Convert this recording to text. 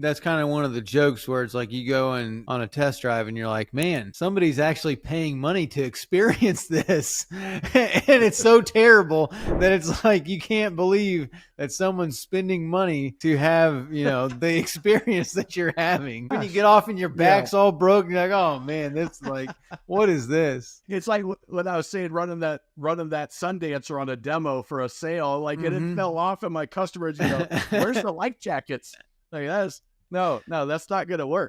That's kind of one of the jokes where it's like you go on a test drive and you're like, man, somebody's actually paying money to experience this. And it's so terrible that it's like you can't believe that someone's spending money to have, the experience that you're having. When you get off and your back's all broken, you're like, oh man, this like, what is this? It's like when I was saying running that Sundancer on a demo for a sale, like and it fell off, and my customers, where's the life jackets? Like that's no, that's not going to work.